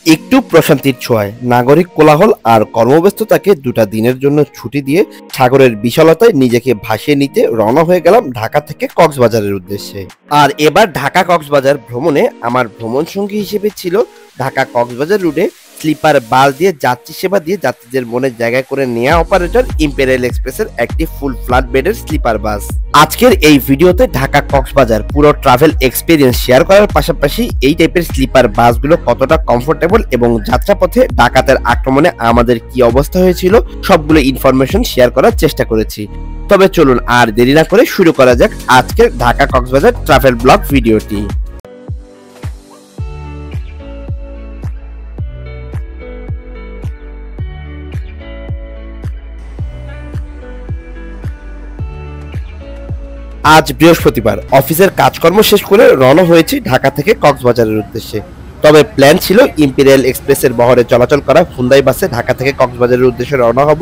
একটু প্রশান্তির ছোঁয়ায় নাগরিক কোলাহল আর কর্মব্যস্ততাকে দুটা দিনের জন্য ছুটি দিয়ে সাগরের বিশালতায় নিজেকে ভাসিয়ে নিতে রওনা হয়ে গেলাম ঢাকা থেকে কক্সবাজারের উদ্দেশ্যে। আর এবার ঢাকা কক্সবাজার ভ্রমণে আমার ভ্রমণ সঙ্গী হিসেবে ছিল ঢাকা কক্সবাজার রুটে স্লিপার বাস দিয়ে যাত্রী সেবা দিয়ে যাত্রীদের মনের জায়গায় করে নেওয়া অপারেটর ইম্পেরিয়াল এক্সপ্রেসের একটি ফুল ফ্ল্যাট বেডের স্লিপার বাস। আজকের এই ভিডিওতে ঢাকা কক্সবাজার পুরো ট্রাভেল এক্সপিরিয়েন্স শেয়ার করার পাশাপাশি এই টাইপের স্লিপার বাসগুলো কতটা কমফোর্টেবল এবং যাত্রাপথে ডাকাতের আক্রমণে আমাদের কি অবস্থা হয়েছিল সবগুলো ইনফরমেশন শেয়ার করার চেষ্টা করেছি। তবে চলুন আর দেরি না করে শুরু করা যাক আজকের ঢাকা কক্সবাজার ট্রাভেল ব্লগ ভিডিওটি। আজ বৃহস্পতিবার অফিসের কাজকর্ম শেষ করে রওনা হয়েছি ঢাকা থেকে কক্সবাজারের উদ্দেশ্যে। তবে প্ল্যান ছিল ইম্পেরিয়াল এক্সপ্রেসের বহরে চলাচল করা হুন্দাই বাসে ঢাকা থেকে কক্সবাজারের উদ্দেশ্যে রওনা হব,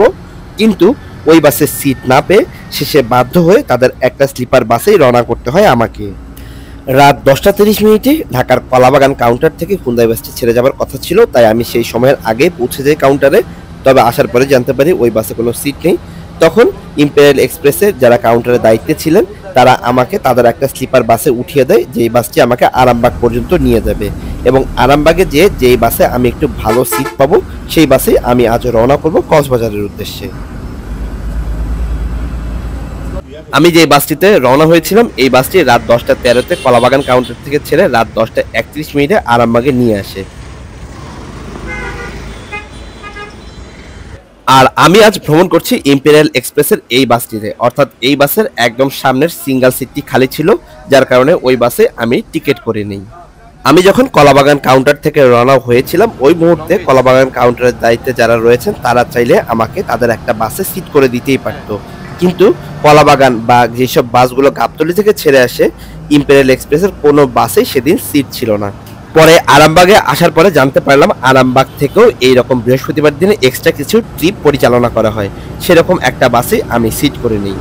কিন্তু ওই বাসে সিট না পেয়ে শেষে বাধ্য হয়ে তাদের একটা স্লিপার বাসেই রওনা করতে হয় আমাকে। রাত 10:30 ঢাকার কলাবাগান কাউন্টার থেকে হুন্দাই বাসটি ছেড়ে যাবার কথা ছিল, তাই আমি সেই সময়ের আগে পৌঁছে যাই কাউন্টারে। তবে আসার পরে জানতে পারি ওই বাসে কোনো সিট নেই। তখন ইম্পেরিয়াল এক্সপ্রেসের যারা কাউন্টারে দায়িত্বে ছিলেন তারা আমাকে তাদের একটা স্লিপার বাসে উঠিয়ে দেয়, যেই বাসটি আমাকে আরামবাগ পর্যন্ত নিয়ে যাবে এবং আরামবাগে যেই বাসে আমি একটু ভালো সিট পাবো সেই বাসে আমি আজ রওনা করব কক্সবাজারের উদ্দেশ্যে। আমি যে বাসটিতে রওনা হয়েছিলাম এই বাসটি রাত 10:13-তে কলাবাগান কাউন্টার থেকে ছেড়ে রাত 10:31 আরামবাগে নিয়ে আসে। আর আমি আজ ভ্রমণ করছি ইম্পেরিয়াল এক্সপ্রেসের এই বাসটিতে, অর্থাৎ এই বাসের একদম সামনের সিঙ্গেল সিটটি খালি ছিল, যার কারণে ওই বাসে আমি টিকিট করে নিই। আমি যখন কলাবাগান কাউন্টার থেকে রওনা হয়েছিলাম ওই মুহূর্তে কলাবাগান কাউন্টারের দায়িত্বে যারা রয়েছেন তারা চাইলে আমাকে তাদের একটা বাসে সিট করে দিতেই পারত, কিন্তু কলাবাগান বা যেসব বাসগুলো গাবতলী থেকে ছেড়ে আসে ইম্পেরিয়াল এক্সপ্রেসের কোনো বাসেই সেদিন সিট ছিল না। পরে আরামবাগে আসার পরে জানতে পারলাম আরামবাগ থেকেও এইরকম বৃহস্পতিবার দিনে এক্সট্রা কিছু ট্রিপ পরিচালনা করা হয়, সেরকম একটা বাসে আমি সিট করে নিই।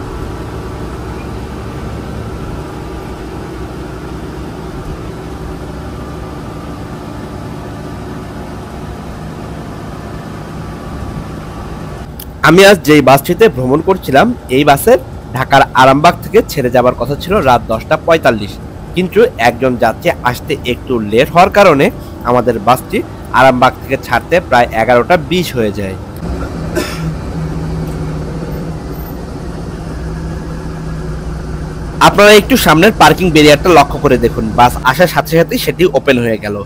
আমি আজ যেই বাসটিতে ভ্রমণ করছিলাম এই বাসের ঢাকার আরামবাগ থেকে ছেড়ে যাবার কথা ছিল রাত 10:45, কিন্তু একজন যাত্রী আসতে একটু লেট হওয়ার কারণে আমাদের বাসটি আরামবাগ থেকে ছাড়তে প্রায় 11:20 হয়ে যায়। আপনারা একটু সামনের পার্কিং ব্যারিয়ারটা লক্ষ্য করে দেখুন, বাস আসার সাথে সাথে সেটি ওপেন হয়ে গেল।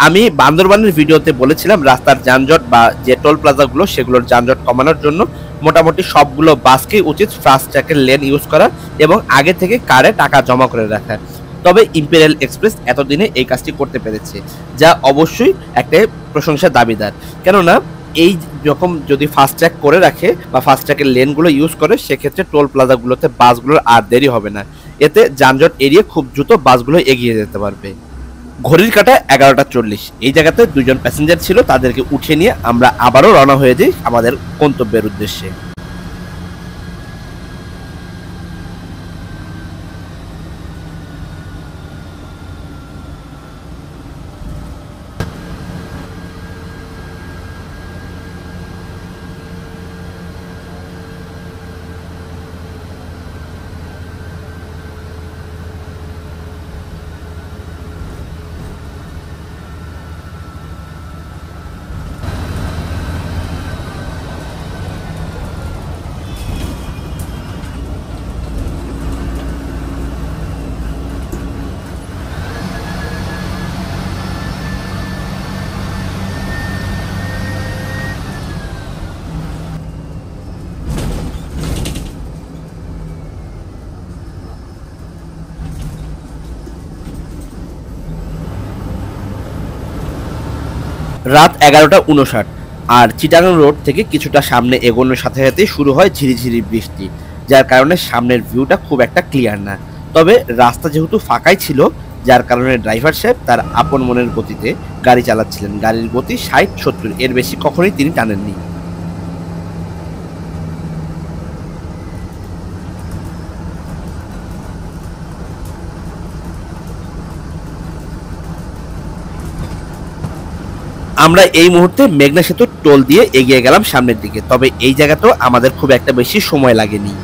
আমি বান্দরবানের ভিডিওতে বলেছিলাম রাস্তার যানজট বা যে টোল প্লাজাগুলো সেগুলোর যানজট কমানোর জন্য মোটামুটি সবগুলো বাসকেই উচিত ফাস্ট ট্র্যাকের লেন ইউজ করা এবং আগে থেকে কারে টাকা জমা করে রাখা। তবে ইম্পেরিয়াল এক্সপ্রেস এতদিনে এই কাজটি করতে পেরেছে, যা অবশ্যই একটা প্রশংসার দাবিদার। কেননা এই রকম যদি ফাস্ট ট্র্যাক করে রাখে বা ফাস্ট ট্র্যাকের লেনগুলো ইউজ করে সেক্ষেত্রে টোল প্লাজাগুলোতে বাসগুলোর আর দেরি হবে না, এতে যানজট এড়িয়ে খুব দ্রুত বাসগুলো এগিয়ে যেতে পারবে। ঘড়ির কাঁটা 11:40, এই জায়গাতে দুজন প্যাসেঞ্জার ছিল, তাদেরকে উঠিয়ে নিয়ে আমরা আবারও রওনা হয়ে যাই আমাদের গন্তব্যের উদ্দেশ্যে। রাত 11:59 আর চিটাগাং রোড থেকে কিছুটা সামনে এগোনোর সাথে সাথে শুরু হয় ঝিরিঝিরি বৃষ্টি, যার কারণে সামনের ভিউটা খুব একটা ক্লিয়ার না। তবে রাস্তা যেহেতু ফাঁকাই ছিল যার কারণে ড্রাইভার সাহেব তার আপন মনের গতিতে গাড়ি চালাচ্ছিলেন। গাড়ির গতি 60-70, এর বেশি কখনোই তিনি টানেননি। আমরা এই মুহূর্তে মেঘনা সেতুর টোল দিয়ে এগিয়ে গেলাম সামনের দিকে, তবে এই জায়গাতেও আমাদের খুব একটা বেশি সময় লাগেনি।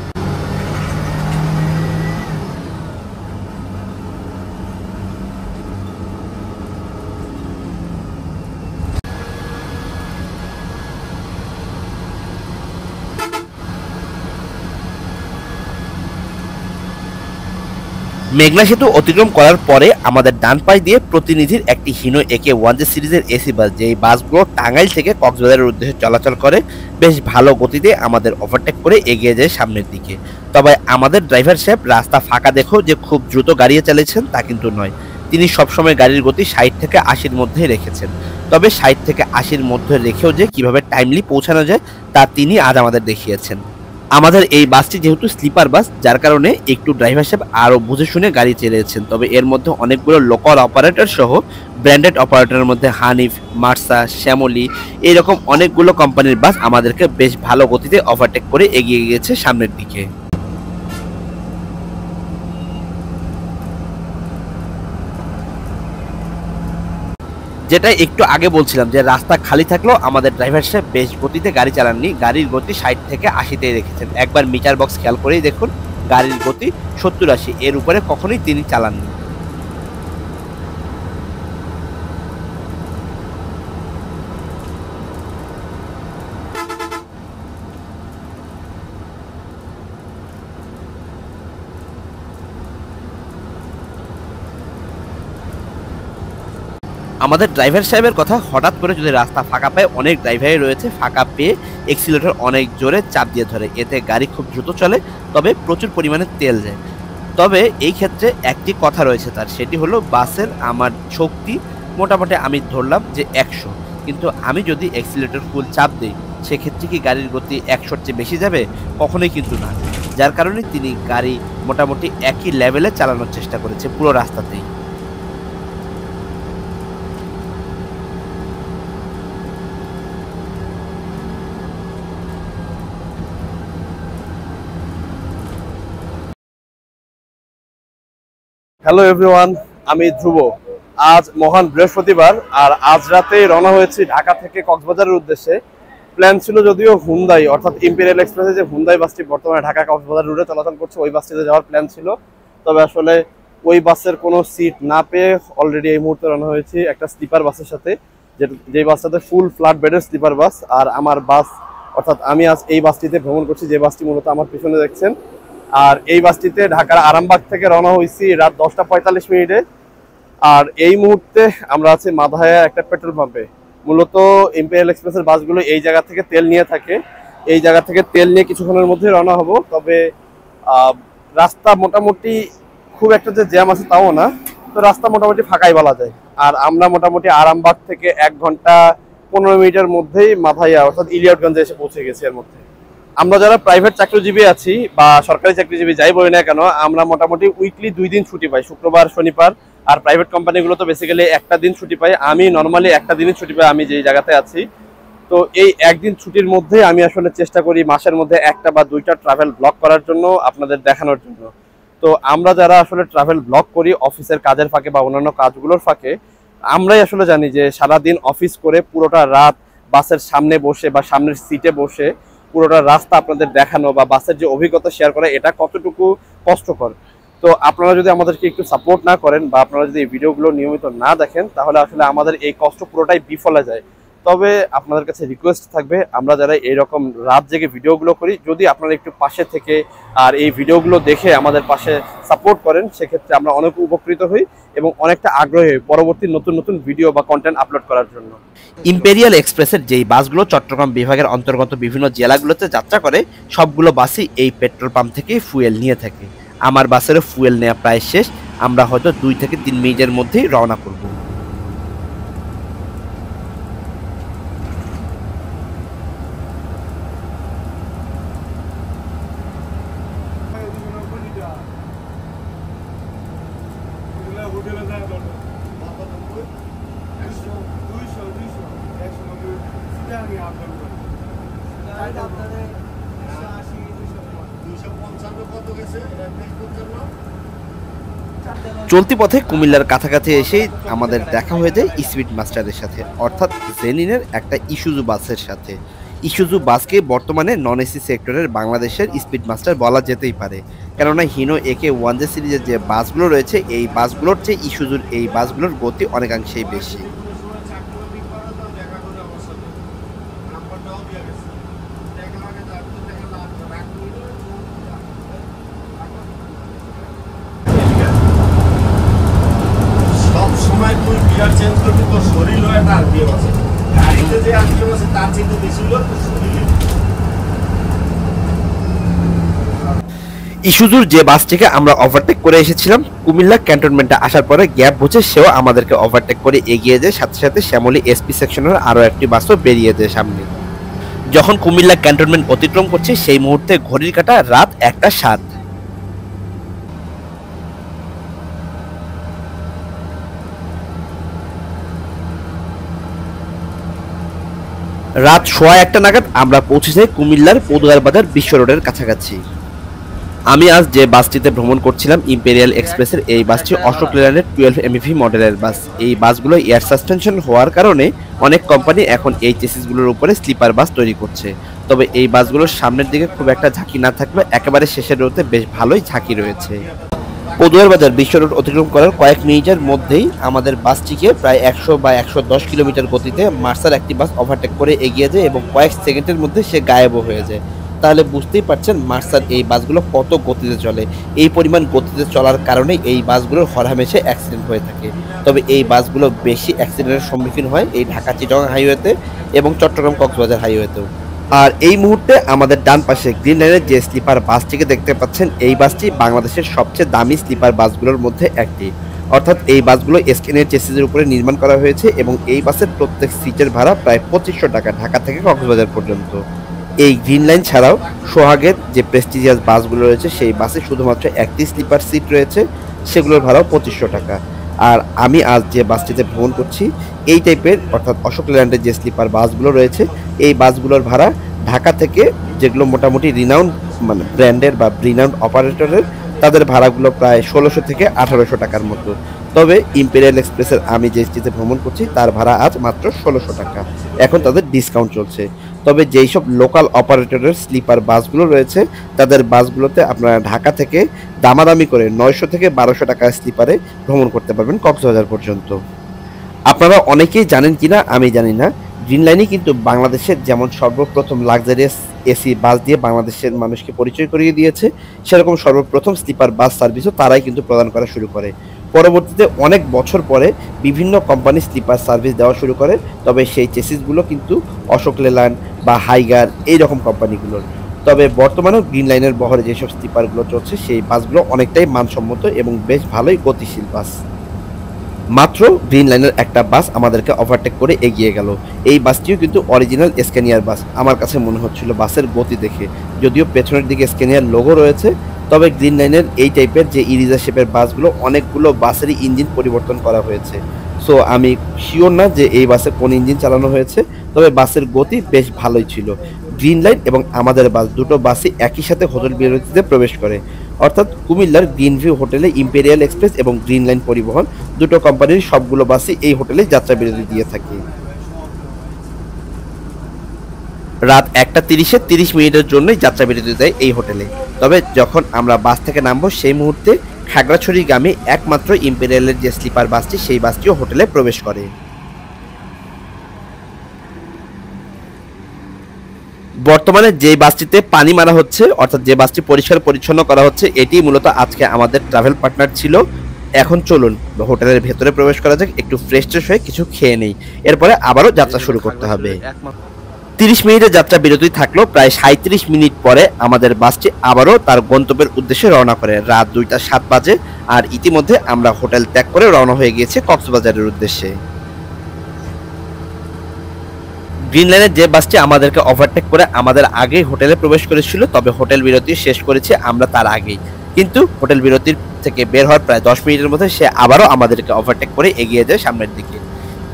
মেঘনা সেতু অতিক্রম করার পরে আমাদের ডান পাশ দিয়ে প্রতিনিধির একটি হিনো একে 1J সিরিজের এসি বাস, যে এই বাসগুলো টাঙ্গাইল থেকে কক্সবাজারের উদ্দেশ্যে চলাচল করে, বেশ ভালো গতিতে আমাদের ওভারটেক করে এগিয়ে যায় সামনের দিকে। তবে আমাদের ড্রাইভার সাহেব রাস্তা ফাঁকা দেখেও যে খুব দ্রুত গাড়ি চালিয়েছেন তা কিন্তু নয়, তিনি সবসময় গাড়ির গতি 60 থেকে 80-র মধ্যে রেখেছেন। তবে 60 থেকে 80-র মধ্যে রেখেও যে কিভাবে টাইমলি পৌঁছানো যায় তা তিনি আজ আমাদের দেখিয়েছেন। আমাদের এই বাসটি যেহেতু স্লিপার বাস, যার কারণে একটু ড্রাইভার সাহেব আরও বুঝে শুনে গাড়ি চালিয়েছেন। তবে এর মধ্যে অনেকগুলো লোকাল অপারেটর সহ ব্র্যান্ডেড অপারেটরের মধ্যে হানিফ, মার্সা, শ্যামলী এইরকম অনেকগুলো কোম্পানির বাস আমাদেরকে বেশ ভালো গতিতে ওভারটেক করে এগিয়ে গিয়েছে সামনের দিকে। যেটা একটু আগে বলছিলাম যে রাস্তা খালি থাকলেও আমাদের ড্রাইভার সাহেব বেশ গতিতে গাড়ি চালাননি, গাড়ির গতি 60 থেকে 80-তেই রেখেছেন। একবার মিটার বক্স খেয়াল করেই দেখুন, গাড়ির গতি 70-80 এর উপরে কখনোই তিনি চালাননি। আমাদের ড্রাইভার সাহেবের কথা, হঠাৎ করে যদি রাস্তা ফাঁকা পায়, অনেক ড্রাইভারই রয়েছে ফাঁকা পেয়ে এক্সিলেটর অনেক জোরে চাপ দিয়ে ধরে, এতে গাড়ি খুব দ্রুত চলে, তবে প্রচুর পরিমাণে তেল যায়। তবে এই ক্ষেত্রে একটি কথা রয়েছে তার, সেটি হলো বাসের আমার শক্তি মোটামুটি আমি ধরলাম যে 100, কিন্তু আমি যদি এক্সিলেটর ফুল চাপ দিই সেক্ষেত্রে কি গাড়ির গতি 100-র চেয়ে বেশি যাবে? কখনোই কিন্তু না। যার কারণে তিনি গাড়ি মোটামুটি একই লেভেলে চালানোর চেষ্টা করেছে পুরো রাস্তাতেই। হ্যালো এভরিওয়ান, আমি ধ্রুব। আজ মহান বৃহস্পতিবার, আর আজ রাতে রওনা হয়েছি ঢাকা থেকে কক্সবাজারের উদ্দেশ্যে। প্ল্যান ছিল যদিও হুন্দাই অর্থাৎ ইম্পেরিয়াল এক্সপ্রেসে যে হুন্দাই বাসটি বর্তমানে ঢাকা কক্সবাজার রুটে চলাচল করছে, ওই বাসটিতে যাওয়ার প্ল্যান ছিল। তবে আসলে ওই বাসের কোনো সিট না পেয়ে অলরেডি এই মুহূর্তে রওনা হয়েছি একটা স্লিপার বাসের সাথে, যে বাসটাতে ফুল ফ্ল্যাট বেডের স্লিপার বাস। আর আমার বাস অর্থাৎ আমি আজ এই বাসটিতে ভ্রমণ করছি, যে বাসটি মূলত আমার পিছনে দেখছেন। আর এই বাসটিতে ঢাকার আরামবাগ থেকে রওনা হয়েছি রাত 10:45। আর এই মুহূর্তে আমরা আছি মাধায়া একটা পেট্রোল পাম্পে। মূলত ইম্পেরিয়াল এক্সপ্রেসের বাসগুলো এই জায়গা থেকে তেল নিয়ে থাকে, এই জায়গা থেকে তেল নিয়ে কিছুক্ষণের মধ্যে রওনা হব। তবে রাস্তা মোটামুটি খুব একটা যে জ্যাম আছে তাও না, তো রাস্তা মোটামুটি ফাঁকাই বলা যায়। আর আমরা মোটামুটি আরামবাগ থেকে 1 ঘন্টা 15 মিনিটের মধ্যেই মাধায়া অর্থাৎ ইলিয়টগঞ্জে এসে পৌঁছে গেছি। এর মধ্যে আমরা যারা প্রাইভেট চাকরিজীবী আছি বা সরকারি চাকরিজীবী যাই বলি না কেন, আমরা মোটামুটি উইকলি 2 দিন ছুটি পাই, শুক্রবার শনিবার। আর প্রাইভেট কোম্পানিগুলো তো বেসিক্যালি একটা দিন ছুটি পাই, আমি নর্মালি একটা দিনই ছুটি পাই আমি যেই জায়গাতে আছি। তো এই একদিন ছুটির মধ্যে আমি আসলে চেষ্টা করি মাসের মধ্যে 1টা বা 2টা ট্রাভেল ব্লগ করার জন্য, আপনাদের দেখানোর জন্য। তো আমরা যারা আসলে ট্রাভেল ব্লগ করি অফিসের কাজের ফাঁকে বা অন্যান্য কাজগুলোর ফাঁকে, আমরাই আসলে জানি যে সারাদিন অফিস করে পুরোটা রাত বাসের সামনে বসে বা সামনের সিটে বসে পুরোটা রাস্তা আপনাদের দেখানো বা বাসের যে অভিজ্ঞতা শেয়ার করা, এটা কতটুকু কষ্টকর। তো আপনারা যদি আমাদেরকে একটু সাপোর্ট না করেন বা আপনারা যদি এই ভিডিওগুলো নিয়মিত না দেখেন, তাহলে আসলে আমাদের এই কষ্ট পুরোটাই বিফলে যায়। তবে আপনাদের কাছে রিকোয়েস্ট থাকবে, আমরা যারা এইরকম রাত জেগে ভিডিওগুলো করি, যদি আপনারা একটু পাশে থেকে আর এই ভিডিওগুলো দেখে আমাদের পাশে সাপোর্ট করেন, সেক্ষেত্রে আমরা অনেক উপকৃত হই এবং অনেকটা আগ্রহী হই পরবর্তী নতুন নতুন ভিডিও বা কন্টেন্ট আপলোড করার জন্য। ইম্পেরিয়াল এক্সপ্রেসের যেই বাসগুলো চট্টগ্রাম বিভাগের অন্তর্গত বিভিন্ন জেলাগুলোতে যাত্রা করে, সবগুলো বাসই এই পেট্রোল পাম্প থেকেই ফুয়েল নিয়ে থাকে। আমার বাসেরও ফুয়েল নেওয়া প্রায় শেষ, আমরা হয়তো 2 থেকে 3 মিনিটের মধ্যেই রওনা করব। চলতি পথে কুমিল্লার কাছাকাছি এসে আমাদের দেখা হয়ে যায় স্পিড মাস্টারের সাথে, অর্থাৎ জেনিনের একটা ইসুজু বাসের সাথে। ইসুজু বাসকে বর্তমানে নন এসি সেক্টরের বাংলাদেশের স্পিড মাস্টার বলা যেতেই পারে, কেননা হিনো একে 1J সিরিজের যে বাসগুলো রয়েছে এই বাসগুলোর চেয়ে ইসুজুর এই বাসগুলোর গতি অনেকাংশেই বেশি। সব সময় তুই গিয়ার চেঞ্জ করবি, তোর শরীর হয় একটা আরপিএম আছে, গাড়িতে যে আরপিএম আছে তার চেয়ে বেশি হলো তোর শরীরে। ইসুজুর যে বাসটিকে আমরা ওভারটেক করে এসেছিলাম, কুমিল্লা ক্যান্টনমেন্টে আসার পরে গ্যাপ বুঝে সেও আমাদেরকে ওভারটেক করে এগিয়ে যায়, সাথে সাথে শ্যামলী এসপি সেকশনের আরও একটি বাসও বেরিয়ে যায় সামনে। যখন কুমিল্লা ক্যান্টনমেন্ট অতিক্রম করছে সেই মুহূর্তে ঘড়ির কাঁটা রাত 1:07। রাত 1:15 নাগাদ আমরা পৌঁছে যাই কুমিল্লার পদুয়ার বাজার বিশ্ব রোডের কাছাকাছি। আমি আজ যে বাসটিতে ভ্রমণ করছিলাম ইম্পেরিয়াল এক্সপ্রেসের, এই বাসটি অশোক লেল্যান্ডের 12 MeV মডেলের বাস। এই বাসগুলো এয়ার সাসপেনশন হওয়ার কারণে অনেক কোম্পানি এখন এই চেসিসগুলোর উপরে স্লিপার বাস তৈরি করছে। তবে এই বাসগুলোর সামনের দিকে খুব একটা ঝাঁকি না থাকলেও একেবারে শেষের রোতে বেশ ভালোই ঝাঁকি রয়েছে। পদুয়ার বাজার বিশ্ব রোড অতিক্রম করার কয়েক মিনিটের মধ্যেই আমাদের বাসটিকে প্রায় 100 বা 110 কিলোমিটার গতিতে মার্সার একটি বাস ওভারটেক করে এগিয়ে যায় এবং কয়েক সেকেন্ডের মধ্যে সে গায়েবও হয়ে যায়। তাহলে বুঝতেই পারছেন মার্সার এই বাসগুলো কত গতিতে চলে। এই পরিমাণ গতিতে চলার কারণে এই বাসগুলোর হরহামেশা অ্যাক্সিডেন্ট হয়ে থাকে। তবে এই বাসগুলো বেশি অ্যাক্সিডেন্টের সম্মুখীন হয় এই ঢাকা চিটাগং হাইওয়েতে এবং চট্টগ্রাম কক্সবাজার হাইওয়েতেও। আর এই মুহূর্তে আমাদের ডান পাশে গ্রিন লাইনের যে স্লিপার বাসটিকে দেখতে পাচ্ছেন, এই বাসটি বাংলাদেশের সবচেয়ে দামি স্লিপার বাসগুলোর মধ্যে একটি। অর্থাৎ এই বাসগুলো স্কেনের চেসিসের উপরে নির্মাণ করা হয়েছে এবং এই বাসের প্রত্যেক সিটের ভাড়া প্রায় 2500 টাকা ঢাকা থেকে কক্সবাজার পর্যন্ত। এই গ্রিন লাইন ছাড়াও সোহাগের যে প্রেস্টিজিয়াস বাসগুলো রয়েছে সেই বাসে শুধুমাত্র একটি স্লিপার সিট রয়েছে, সেগুলোর ভাড়াও 2500 টাকা। আর আমি আজ যে বাসটিতে ভ্রমণ করছি এই টাইপের অর্থাৎ অশোক লেল্যান্ডের যে স্লিপার বাসগুলো রয়েছে এই বাসগুলোর ভাড়া ঢাকা থেকে যেগুলো মোটামুটি রিনাউন্ড মানে ব্র্যান্ডের বা রিনাউন্ড অপারেটরের তাদের ভাড়াগুলো প্রায় 1600 থেকে 1800 টাকার মতো। তবে ইম্পেরিয়াল এক্সপ্রেসের আমি যে স্টেশনে ভ্রমণ করছি তার ভাড়া আজ মাত্র 1600 টাকা, এখন তাদের ডিসকাউন্ট চলছে। তবে যেই সব লোকাল অপারেটরের স্লিপার বাসগুলো রয়েছে তাদের বাসগুলোতে আপনারা ঢাকা থেকে দামাদামি করে 900 থেকে 1200 টাকা স্লিপারে ভ্রমণ করতে পারবেন কক্সবাজার পর্যন্ত। আপনারা অনেকেই জানেন কিনা আমি জানি না, গ্রিন লাইনই কিন্তু বাংলাদেশের যেমন সর্বপ্রথম লাক্সারিয়াস এসি বাস দিয়ে বাংলাদেশের মানুষকে পরিচয় করিয়ে দিয়েছে, সেরকম সর্বপ্রথম স্লিপার বাস সার্ভিসও তারাই কিন্তু প্রদান করা শুরু করে। পরবর্তীতে অনেক বছর পরে বিভিন্ন কোম্পানি স্লিপার সার্ভিস দেওয়া শুরু করে, তবে সেই চেসিসগুলো কিন্তু অশোক লেল্যান্ড বা হাইগার এই রকম কোম্পানিগুলোর। তবে বর্তমানেও গ্রিন লাইনের বহরে যেসব স্লিপারগুলো চলছে সেই বাসগুলো অনেকটাই মানসম্মত এবং বেশ ভালোই গতিশীল বাস। মাত্র গ্রিন লাইনের একটা বাস আমাদেরকে ওভারটেক করে এগিয়ে গেল। এই বাসটিও কিন্তু অরিজিনাল স্ক্যানিয়ার বাস আমার কাছে মনে হচ্ছিল বাসের গতি দেখে, যদিও পেছনের দিকে স্ক্যানিয়ার লোগো রয়েছে। তবে গ্রিন লাইনের এই টাইপের যে ইরিজা শেপের বাসগুলো অনেকগুলো বাসেরই ইঞ্জিন পরিবর্তন করা হয়েছে। সো আমি শিওর না যে এই বাসে কোন ইঞ্জিন চালানো হয়েছে, তবে বাসের গতি বেশ ভালোই ছিল। গ্রিন লাইন এবং আমাদের বাস দুটো বাসই একই সাথে হোটেল বিরতিতে প্রবেশ করে, অর্থাৎ কুমিল্লার গ্রিন ভিউ হোটেলে ইম্পেরিয়াল এক্সপ্রেস এবং গ্রিন লাইন পরিবহন দুটো কোম্পানির সবগুলো বাসই এই হোটেলে যাত্রা বিরতি দিয়ে থাকে। রাত 1:30-এ 30 মিনিটের জন্যই যাত্রা বিরতি দেয় এই হোটেলে। তবে যখন আমরা বাস থেকে নামবো সেই মুহূর্তে খাগড়াছড়িগামী একমাত্র ইম্পেরিয়ালের যে স্লিপার বাসটি সেই বাসটিও হোটেলে প্রবেশ করে। বর্তমানে যে বাসটিতে পানি মারা হচ্ছে অর্থাৎ যে বাসটি পরিষ্কার পরিচ্ছন্ন করা হচ্ছে এটি মূলত আজকে আমাদের ট্রাভেল পার্টনার ছিল। এখন চলুন হোটেলের ভেতরে প্রবেশ করা যাক, একটু ফ্রেশ ট্রেশ হয়ে কিছু খেয়ে নেই, এরপরে আবারও যাত্রা শুরু করতে হবে। 30 মিনিটের যাত্রা বিরতি থাকলো, প্রায় 37 মিনিট পরে আমাদের বাসটি আবারও তার গন্তব্যের উদ্দেশ্যে রওনা করে। রাত 2:07 বাজে আর ইতিমধ্যে আমরা হোটেল ত্যাগ করে রওনা হয়ে গিয়েছে কক্সবাজারের উদ্দেশ্যে। গ্রিন লাইনের যে বাসটি আমাদেরকে ওভারটেক করে আমাদের আগেই হোটেলে প্রবেশ করেছিল, তবে হোটেল বিরতি শেষ করেছি আমরা তার আগেই, কিন্তু হোটেল বিরতির থেকে বের হওয়ার প্রায় 10 মিনিটের মধ্যে সে আবারও আমাদেরকে ওভারটেক করে এগিয়ে যায় সামনের দিকে।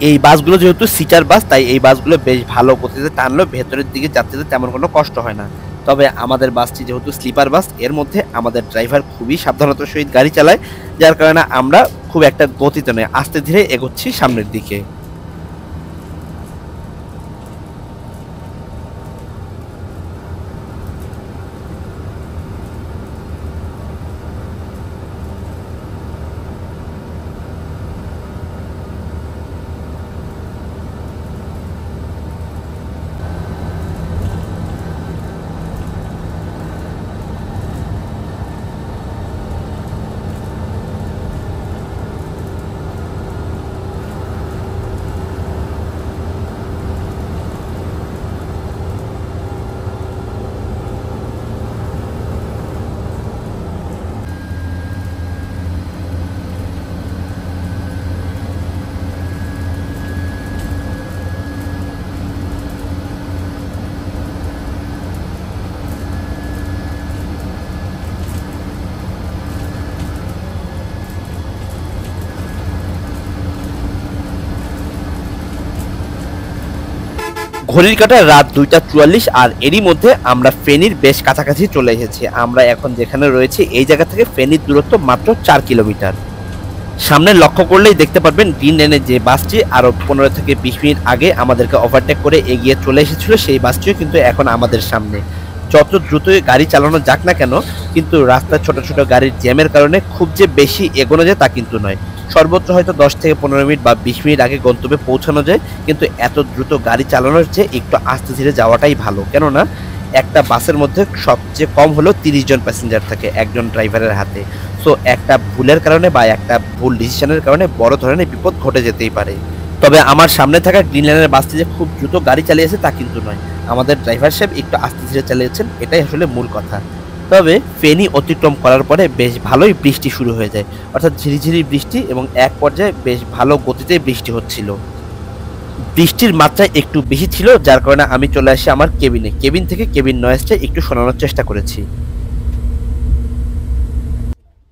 এই বাসগুলো যেহেতু সিটার বাস তাই এই বাসগুলো বেশ ভালো গতিতে টানলেও ভেতরের দিকে যাত্রীদের তেমন কোনো কষ্ট হয় না। তবে আমাদের বাসটি যেহেতু স্লিপার বাস, এর মধ্যে আমাদের ড্রাইভার খুবই সাবধানতার সহিত গাড়ি চালায়, যার কারণে আমরা খুব একটা গতিতে নয়, আস্তে ধীরে এগোচ্ছি সামনের দিকে। ঘড়ির কাঁটায় রাত 2:44, আর এরই মধ্যে আমরা ফেনীর বেশ কাছাকাছি চলে এসেছি। আমরা এখন যেখানে রয়েছি এই জায়গা থেকে ফেনীর দূরত্ব মাত্র 4 কিলোমিটার। সামনে লক্ষ্য করলেই দেখতে পারবেন গ্রিন লেনের যে বাসটি আরো 15 থেকে 20 মিনিট আগে আমাদেরকে ওভারটেক করে এগিয়ে চলে এসেছিল, সেই বাসটিও কিন্তু এখন আমাদের সামনে। যত দ্রুতই গাড়ি চালানো যাক না কেন, কিন্তু রাস্তায় ছোট ছোট গাড়ির জ্যামের কারণে খুব যে বেশি এগোনো যায় তা কিন্তু নয়। সর্বোচ্চ হয়তো 10 থেকে 15 মিনিট বা 20 মিনিট আগে গন্তব্যে পৌঁছানো যায়, কিন্তু এত দ্রুত গাড়ি চালানোর চেয়ে একটু আস্তে ধীরে যাওয়াটাই ভালো। কেননা একটা বাসের মধ্যে সবচেয়ে কম হলো 30 জন প্যাসেঞ্জার থাকে একজন ড্রাইভারের হাতে। সো একটা ভুলের কারণে বা একটা ভুল ডিসিশনের কারণে বড় ধরনের বিপদ ঘটে যেতেই পারে। তবে আমার সামনে থাকা গ্রিন লাইনের বাসটি যে খুব দ্রুত গাড়ি চালিয়েছে তা কিন্তু নয়, আমাদের ড্রাইভার সাহেব একটু আস্তে ধীরে চালিয়েছেন, এটাই আসলে মূল কথা। তবে ফেনী অতিক্রম করার পরে বেশ ভালোই বৃষ্টি শুরু হয়ে যায়, অর্থাৎ ঝিরিঝিরি বৃষ্টি, এবং এক পর্যায়ে বেশ ভালো গতিতে বৃষ্টি হচ্ছিল। বৃষ্টির মাত্রা একটু বেশি ছিল, যার কারণে আমি চলে আসি আমার কেবিন থেকে কেবিন নয়েজটা একটু শোনানোর চেষ্টা করেছি।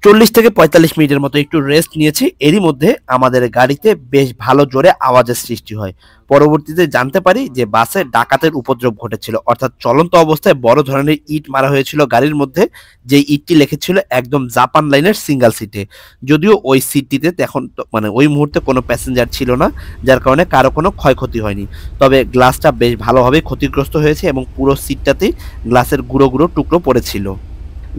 40 থেকে 45 মিনিটের মতো একটু রেস্ট নিয়েছি। এরই মধ্যে আমাদের গাড়িতে বেশ ভালো জোরে আওয়াজের সৃষ্টি হয়। পরবর্তীতে জানতে পারি যে বাসে ডাকাতের উপদ্রব ঘটেছিল, অর্থাৎ চলন্ত অবস্থায় বড় ধরনের ইট মারা হয়েছিল গাড়ির মধ্যে, যে ইটটি লেখেছিল একদম জাপান লাইনের সিঙ্গেল সিটে। যদিও ওই সিটটিতে এখন মানে ওই মুহূর্তে কোনো প্যাসেঞ্জার ছিল না, যার কারণে কারো কোনো ক্ষয়ক্ষতি হয়নি। তবে গ্লাসটা বেশ ভালোভাবে ক্ষতিগ্রস্ত হয়েছে এবং পুরো সিটটাতেই গ্লাসের গুঁড়ো গুঁড়ো টুকরো পড়েছিল।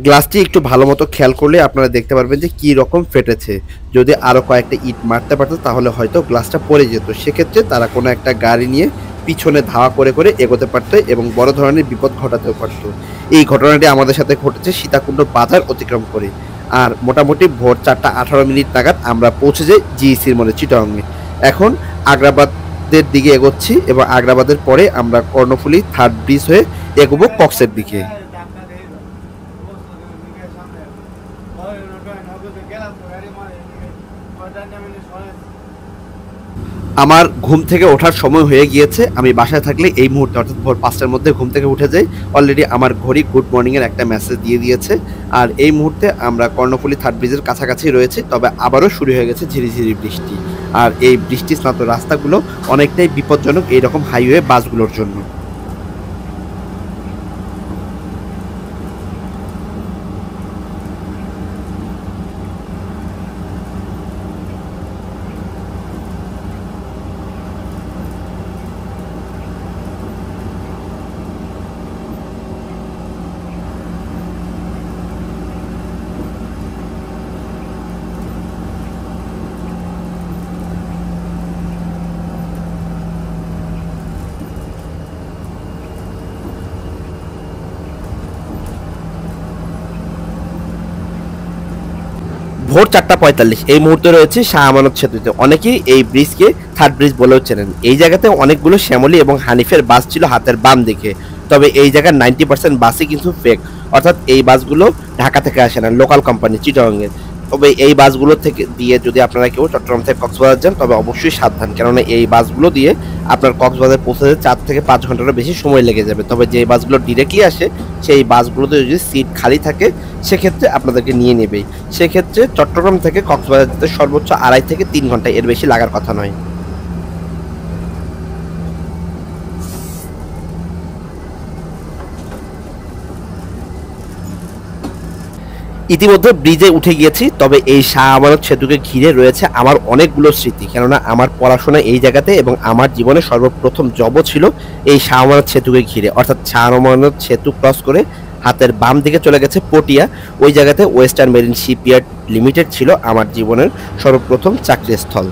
গ্লাসটি একটু ভালো মতো খেয়াল করলে আপনারা দেখতে পারবেন যে কি রকম ফেটেছে। যদি আরো কয়েকটা ইট মারতে পারতো তাহলে হয়তো গ্লাসটা পড়ে যেত। সেক্ষেত্রে তারা কোনো একটা গাড়ি নিয়ে পিছনে ধাওয়া করে করে এগোতে পারতো এবং বড় ধরনের বিপদ ঘটাতেও পারতো। এই ঘটনাটি আমাদের সাথে ঘটেছে সীতাকুণ্ড বাজার অতিক্রম করে। আর মোটামুটি ভোর 4:18 নাগাদ আমরা পৌঁছে যাই জিইসির মোড়ে, চিটাগংয়ে। এখন আগ্রাবাদের দিকে এগোচ্ছি এবং আগ্রাবাদের পরে আমরা কর্ণফুলী 3rd ব্রিজ হয়ে এগোবো কক্সের দিকে। আমার ঘুম থেকে ওঠার সময় হয়ে গিয়েছে। আমি বাসায় থাকলে এই মুহূর্তে অর্থাৎ ভোর 5টার মধ্যে ঘুম থেকে উঠে যাই। অলরেডি আমার ঘড়ি গুড মর্নিং এর একটা মেসেজ দিয়ে দিয়েছে। আর এই মুহূর্তে আমরা কর্ণফুলী 3rd ব্রিজের কাছাকাছি রয়েছি, তবে আবারও শুরু হয়ে গেছে ঝিরিঝিরি বৃষ্টি। আর এই বৃষ্টি স্নাত রাস্তাগুলো অনেকটাই বিপজ্জনক এইরকম হাইওয়ে বাসগুলোর জন্য। ভোর 4:45 এই মুহূর্তে রয়েছে শাহ আমানত সেতুতে। অনেকেই এই ব্রিজকে 3rd ব্রিজ বলেও চেনেন। এই জায়গাতে অনেকগুলো শ্যামলী এবং হানিফের বাস ছিল হাতের বাম দিকে। তবে এই জায়গার 90% বাসই কিন্তু ফেক, অর্থাৎ এই বাসগুলো ঢাকা থেকে আসে না, লোকাল কোম্পানি চিটাগংয়ের। তবে এই বাসগুলো থেকে দিয়ে যদি আপনারা কেউ চট্টগ্রাম থেকে কক্সবাজার যান তবে অবশ্যই সাবধান, কেননা এই বাসগুলো দিয়ে আপনার কক্সবাজার পৌঁছাতে 4 থেকে 5 ঘন্টারও বেশি সময় লেগে যাবে। তবে যে বাসগুলো ডিরেক্টলি আসে সেই বাসগুলোতে যদি সিট খালি থাকে সেক্ষেত্রে আপনাদেরকে নিয়ে নেবেই। সেক্ষেত্রে চট্টগ্রাম থেকে কক্সবাজার যেতে সর্বোচ্চ 2.5 থেকে 3 ঘন্টা, এর বেশি লাগার কথা নয়। ইতিমধ্যে ব্রিজে উঠে গিয়েছি, তবে এই শাহ আমানত সেতুকে ঘিরে রয়েছে আমার অনেকগুলো স্মৃতি। কেননা আমার পড়াশোনা এই জায়গাতে এবং আমার জীবনে সর্বপ্রথম জবও ছিল এই শাহ আমানত সেতুকে ঘিরে। অর্থাৎ শাহ আমানত সেতু ক্রস করে হাতের বাম দিকে চলে গেছে পটিয়া, ওই জায়গাতে ওয়েস্টার্ন মেরিন শিপইয়ার্ড লিমিটেড ছিল আমার জীবনের সর্বপ্রথম চাকরিস্থল।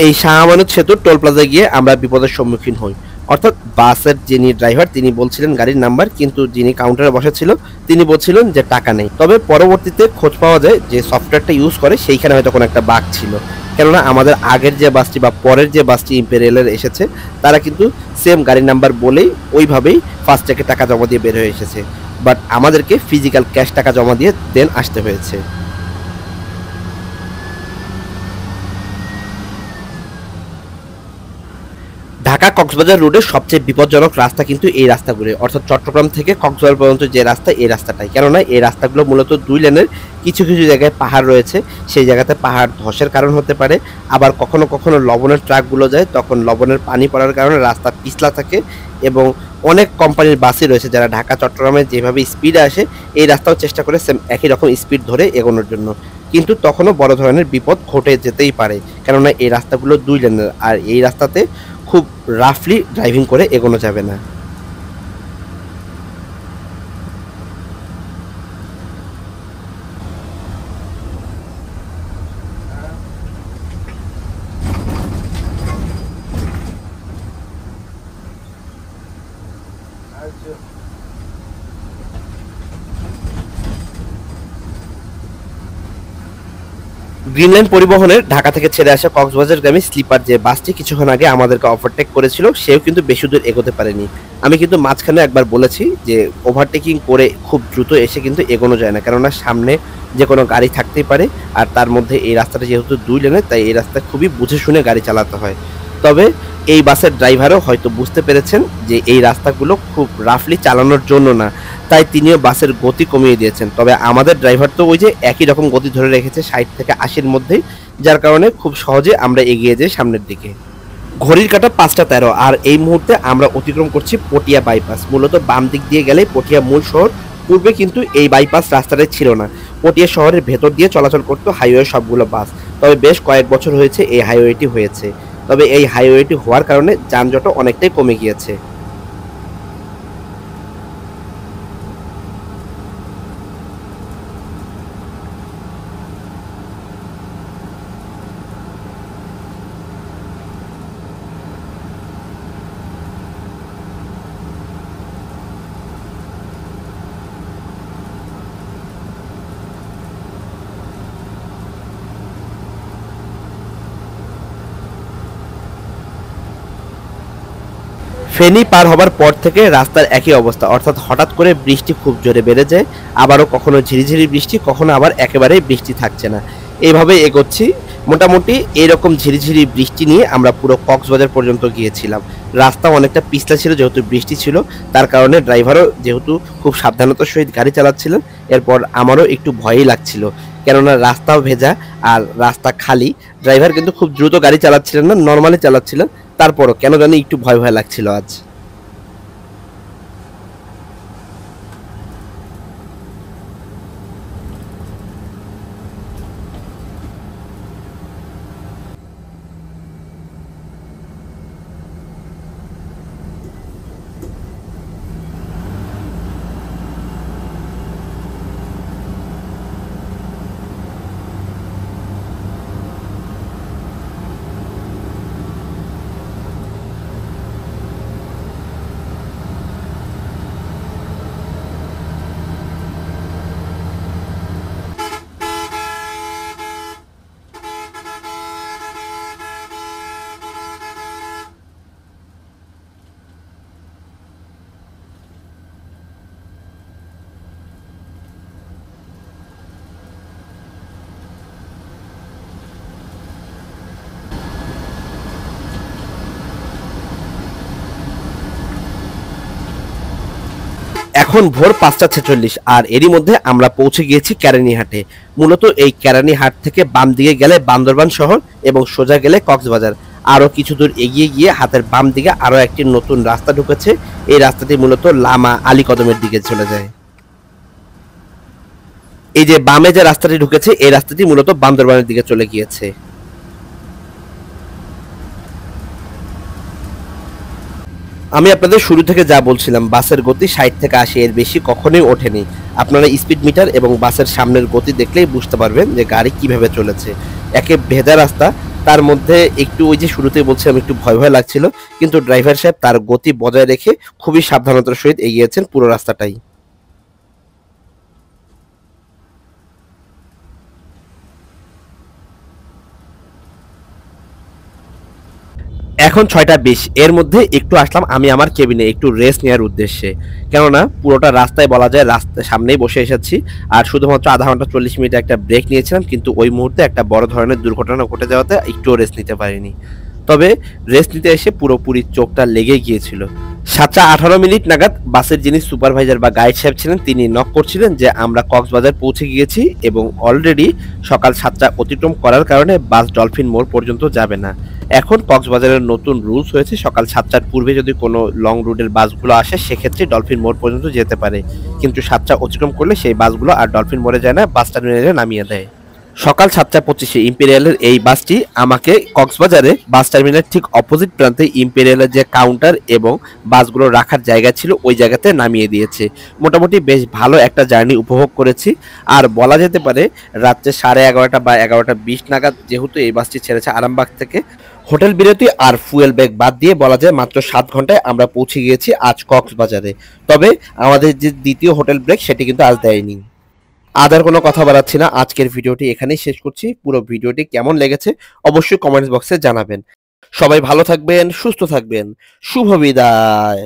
এই শাহ আমানত সেতুর টোল প্লাজায় গিয়ে আমরা বিপদের সম্মুখীন হই। অর্থাৎ বাসের যিনি ড্রাইভার তিনি বলছিলেন গাড়ির নাম্বার, কিন্তু যিনি কাউন্টারে বসেছিল তিনি বলছিলেন যে টাকা নেই। তবে পরবর্তীতে খোঁজ পাওয়া যায় যে সফটওয়্যারটা ইউজ করে সেইখানে হয়তো কোনো একটা বাগ ছিল, কেননা আমাদের আগের যে বাসটি বা পরের যে বাসটি ইম্পেরিয়ালের এসেছে তারা কিন্তু সেম গাড়ির নাম্বার বলেই ওইভাবেই ফাস্ট্যাগে টাকা জমা দিয়ে বের হয়ে এসেছে। বাট আমাদেরকে ফিজিক্যাল ক্যাশ টাকা জমা দিয়ে দেন আসতে হয়েছে। ঢাকা কক্সবাজার রোডের সবচেয়ে বিপজ্জনক রাস্তা কিন্তু এই রাস্তাগুলো, অর্থাৎ চট্টগ্রাম থেকে কক্সবাজার পর্যন্ত যে রাস্তা, এই রাস্তাটাই। কেননা এই রাস্তাগুলো মূলত দুই লেনের, কিছু কিছু জায়গায় পাহাড় রয়েছে, সেই জায়গাতে পাহাড় ধসের কারণ হতে পারে। আবার কখনো কখনো লবণের ট্রাকগুলো যায়, তখন লবণের পানি পড়ার কারণে রাস্তা পিছলা থাকে। এবং অনেক কোম্পানির বাসই রয়েছে যারা ঢাকা চট্টগ্রামে যেভাবে স্পিডে আসে এই রাস্তাও চেষ্টা করে সেম একই রকম স্পিড ধরে এগোনোর জন্য, কিন্তু তখনও বড় ধরনের বিপদ ঘটে যেতেই পারে। কেননা এই রাস্তাগুলো দুই লেনের, আর এই রাস্তাতে খুব রাফলি ড্রাইভিং করে এগোনো যাবে না। গ্রিনলাইন পরিবহনের ঢাকা থেকে ছেড়ে আসা কক্সবাজারগামী স্লিপার যে বাসটি কিছুক্ষণ আগে আমাদেরকে ওভারটেক করেছিল, সেও কিন্তু বেশি দূর এগোতে পারেনি। আমি কিন্তু মাঝখানে একবার বলেছি যে ওভারটেকিং করে খুব দ্রুত এসে কিন্তু এগোনো যায় না, কেননা সামনে যে কোনো গাড়ি থাকতেই পারে। আর তার মধ্যে এই রাস্তাটা যেহেতু দুই লেনের, তাই এই রাস্তায় খুবই বুঝে শুনে গাড়ি চালাতে হয়। তবে এই বাসের ড্রাইভারও হয়তো বুঝতে পেরেছেন যে এই রাস্তাগুলো খুব রাফলি চালানোর জন্য না, তাই তিনিও বাসের গতি কমিয়ে দিয়েছেন। তবে আমাদের ড্রাইভার তো ওই যে একই রকম গতি ধরে রেখেছে 60 থেকে 80-র মধ্যেই, যার কারণে খুব সহজে আমরা এগিয়ে যাই সামনের দিকে। ঘড়ির কাঁটা 5:13, আর এই মুহূর্তে আমরা অতিক্রম করছি পটিয়া বাইপাস। মূলত বাম দিক দিয়ে গেলে পটিয়া মূল শহর। পূর্বে কিন্তু এই বাইপাস রাস্তাটাই ছিল না, পটিয়া শহরের ভেতর দিয়ে চলাচল করতো হাইওয়ে সবগুলো বাস। তবে বেশ কয়েক বছর হয়েছে এই হাইওয়েটি হয়েছে, তবে এই হাইওয়েটি হওয়ার কারণে যানজটও অনেকটাই কমে গিয়েছে। ফেনী পার হবার পর থেকে রাস্তার একই অবস্থা, অর্থাৎ হঠাৎ করে বৃষ্টি খুব জোরে বেড়ে যায়, আবারও কখনো ঝিরিঝিরি বৃষ্টি, কখনো আবার একেবারেই বৃষ্টি থাকছে না। এইভাবে এগোচ্ছি। মোটামুটি এইরকম ঝিরিঝিরি বৃষ্টি নিয়ে আমরা পুরো কক্সবাজার পর্যন্ত গিয়েছিলাম। রাস্তা অনেকটা পিছলা ছিল যেহেতু বৃষ্টি ছিল, তার কারণে ড্রাইভারও যেহেতু খুব সাবধানতার সহিত গাড়ি চালাচ্ছিলেন। এরপর আমারও একটু ভয়ই লাগছিল, কেননা রাস্তাও ভেজা আর রাস্তা খালি। ড্রাইভার কিন্তু খুব দ্রুত গাড়ি চালাচ্ছিলেন না, নর্মালি চালাচ্ছিলেন। তারপরও কেন জানি একটু ভয় ভয় লাগছিল আজ। এখন ভোর 5:46 আর এরই মধ্যে আমরা পৌঁছে গিয়েছি কেরানীহাটে। মূলত এই কেরানীহাট থেকে বাম দিকে গেলে বান্দরবান শহর এবং সোজা গেলে কক্সবাজার। আরো কিছু দূর এগিয়ে গিয়ে হাতের বাম দিকে আরো একটি নতুন রাস্তা ঢুকেছে। এই রাস্তাটি মূলত লামা আলী কদমের দিকে চলে যায়। এই যে বামে যে রাস্তাটি ঢুকেছে এই রাস্তাটি মূলত বান্দরবানের দিকে চলে গিয়েছে। আমি আপনাদের শুরু থেকে যা বলছিলাম, বাসের গতি 60 থেকে 80 এর বেশি কখনোই ওঠেনি। আপনারা স্পিড মিটার এবং বাসের সামনের গতি দেখলেই বুঝতে পারবেন যে গাড়ি কিভাবে চলেছে। একে ভেজা রাস্তা, তার মধ্যে একটু ওই যে শুরুতেই বলছিলাম একটু ভয় ভয় লাগছিল, কিন্তু ড্রাইভার সাহেব তার গতি বজায় রেখে খুবই সাবধানতার সহিত এগিয়েছেন পুরো রাস্তাটাই। এখন 6:20, এর মধ্যে একটু আসলাম আমি আমার কেবিনে একটু রেস্ট নেওয়ার উদ্দেশ্যে। কেননা পুরোটা রাস্তায় বলা যায় রাস্তার সামনেই বসে এসেছি, আর শুধুমাত্র আধা ঘন্টা 40 মিনিট একটা ব্রেক নিয়েছিলাম, কিন্তু ওই মুহূর্তে একটা বড় ধরনের দুর্ঘটনা ঘটে যাওয়াতে একটুও রেস্ট নিতে পারিনি। তবে রেস্ট নিতে এসে পুরোপুরি চোখটা লেগে গিয়েছিল। 7:18 নাগাদ বাসের যিনি সুপারভাইজার বা গাইড সাহেব ছিলেন তিনি নক করছিলেন যে আমরা কক্সবাজার পৌঁছে গিয়েছি এবং অলরেডি সকাল 7টা অতিক্রম করার কারণে বাস ডলফিন মোড় পর্যন্ত যাবে না। এখন কক্সবাজারের নতুন রুলস হয়েছে, সকাল 7টার পূর্বে যদি কোনো লং রুটের বাসগুলো আসে সেক্ষেত্রে ডলফিন মোড় পর্যন্ত যেতে পারে, কিন্তু 7টা অতিক্রম করলে সেই বাসগুলো আর ডলফিন মোড়ে যায় না, বাস টার্মিনালে নামিয়ে দেয়। সকাল 7:25 ইম্পেরিয়ালের এই বাসটি আমাকে কক্সবাজারে বাস টার্মিনালের ঠিক অপোজিট প্রান্তে ইম্পেরিয়ালের যে কাউন্টার এবং বাসগুলো রাখার জায়গা ছিল ওই জায়গাতে নামিয়ে দিয়েছে। মোটামুটি বেশ ভালো একটা জার্নি উপভোগ করেছি। আর বলা যেতে পারে রাত্রে 11:30 বা 11:20 নাগাদ যেহেতু এই বাসটি ছেড়েছে আরামবাগ থেকে, হোটেল বিরতি আর ফুয়েল ব্রেক বাদ দিয়ে বলা যায় মাত্র 7 ঘন্টায় আমরা পৌঁছে গিয়েছি আজ কক্সবাজারে। তবে আমাদের যে দ্বিতীয় হোটেল ব্রেক সেটি কিন্তু আজ দেয়নি। আদার কোনো কথা বাড়াচ্ছি না, আজকের ভিডিওটি এখানেই শেষ করছি। পুরো ভিডিওটি কেমন লেগেছে অবশ্যই কমেন্টস বক্সে জানাবেন। সবাই ভালো থাকবেন, সুস্থ থাকবেন। শুভ বিদায়।